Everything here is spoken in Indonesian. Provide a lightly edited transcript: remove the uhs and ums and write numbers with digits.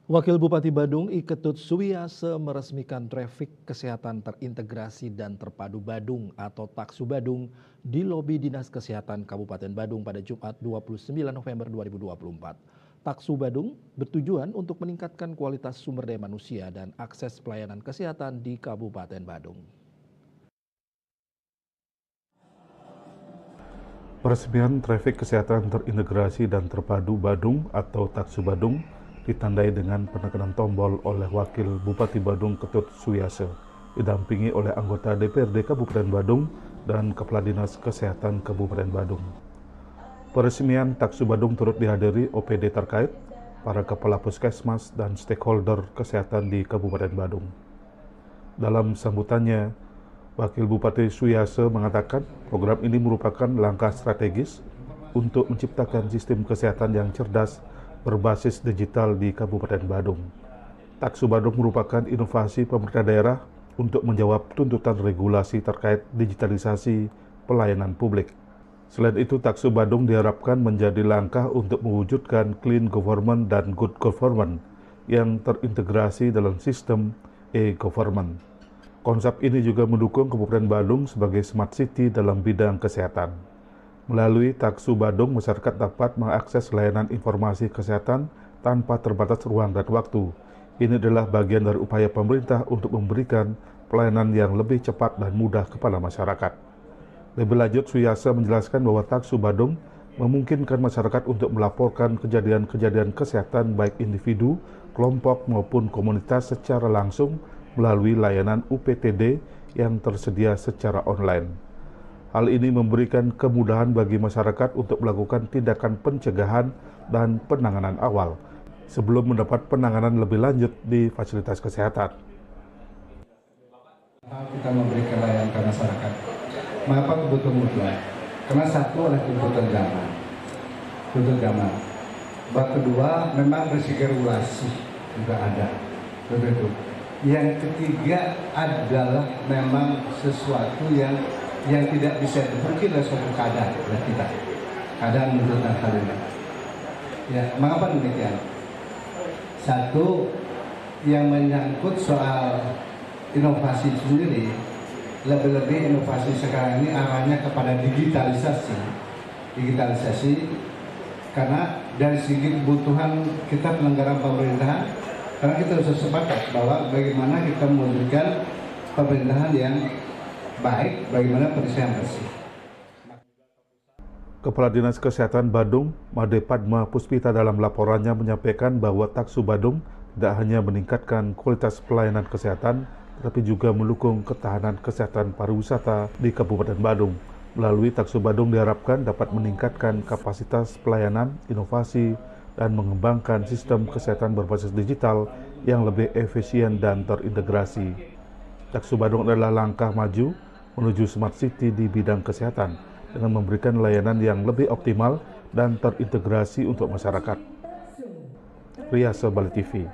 Wakil Bupati Badung Iketut Suwiyase meresmikan trafik kesehatan terintegrasi dan terpadu Badung atau Taksu Badung di lobi Dinas Kesehatan Kabupaten Badung pada Jumat 29 November 2024. Taksu Badung bertujuan untuk meningkatkan kualitas sumber daya manusia dan akses pelayanan kesehatan di Kabupaten Badung. Peresmian trafik kesehatan terintegrasi dan terpadu Badung atau Taksu Badung ditandai dengan penekanan tombol oleh Wakil Bupati Badung Ketut Suwiyase, didampingi oleh anggota DPRD Kabupaten Badung dan Kepala Dinas Kesehatan Kabupaten Badung. Peresmian Taksu Badung turut dihadiri OPD terkait, para kepala puskesmas dan stakeholder kesehatan di Kabupaten Badung. Dalam sambutannya, Wakil Bupati Suwiyase mengatakan program ini merupakan langkah strategis untuk menciptakan sistem kesehatan yang cerdas berbasis digital di Kabupaten Badung. Taksu Badung merupakan inovasi pemerintah daerah untuk menjawab tuntutan regulasi terkait digitalisasi pelayanan publik. Selain itu, Taksu Badung diharapkan menjadi langkah untuk mewujudkan clean government dan good government yang terintegrasi dalam sistem e-government. Konsep ini juga mendukung Kabupaten Badung sebagai smart city dalam bidang kesehatan. Melalui Taksu Badung, masyarakat dapat mengakses layanan informasi kesehatan tanpa terbatas ruang dan waktu. Ini adalah bagian dari upaya pemerintah untuk memberikan pelayanan yang lebih cepat dan mudah kepada masyarakat. Lebih lanjut, Suwiyase menjelaskan bahwa Taksu Badung memungkinkan masyarakat untuk melaporkan kejadian-kejadian kesehatan baik individu, kelompok maupun komunitas secara langsung melalui layanan UPTD yang tersedia secara online. Hal ini memberikan kemudahan bagi masyarakat untuk melakukan tindakan pencegahan dan penanganan awal sebelum mendapat penanganan lebih lanjut di fasilitas kesehatan. Kita memberikan layanan ke masyarakat. Mengapa kebutuhan? Karena satu adalah kebutuhan zaman. Yang kedua, memang risiko regulasi juga ada. Begitu. Yang ketiga adalah memang sesuatu yang tidak bisa dipungkiri oleh suatu keadaan oleh kita. Keadaan menunjukkan hal ini. Ya, mengapa demikian? Satu, yang menyangkut soal inovasi sendiri, lebih-lebih inovasi sekarang ini arahnya kepada digitalisasi, karena dari segi kebutuhan kita penyelenggaraan pemerintahan, karena kita harus sepakat bahwa bagaimana kita mewujudkan pemerintahan yang baik, bagaimana penyelesaian bersih. Kepala Dinas Kesehatan Badung, Made Padma Puspita dalam laporannya menyampaikan bahwa Taksu Badung tidak hanya meningkatkan kualitas pelayanan kesehatan, tetapi juga mendukung ketahanan kesehatan pariwisata di Kabupaten Badung. Melalui Taksu Badung diharapkan dapat meningkatkan kapasitas pelayanan, inovasi, dan mengembangkan sistem kesehatan berbasis digital yang lebih efisien dan terintegrasi. Taksu Badung adalah langkah maju menuju smart city di bidang kesehatan dengan memberikan layanan yang lebih optimal dan terintegrasi untuk masyarakat. Riasa Bali TV.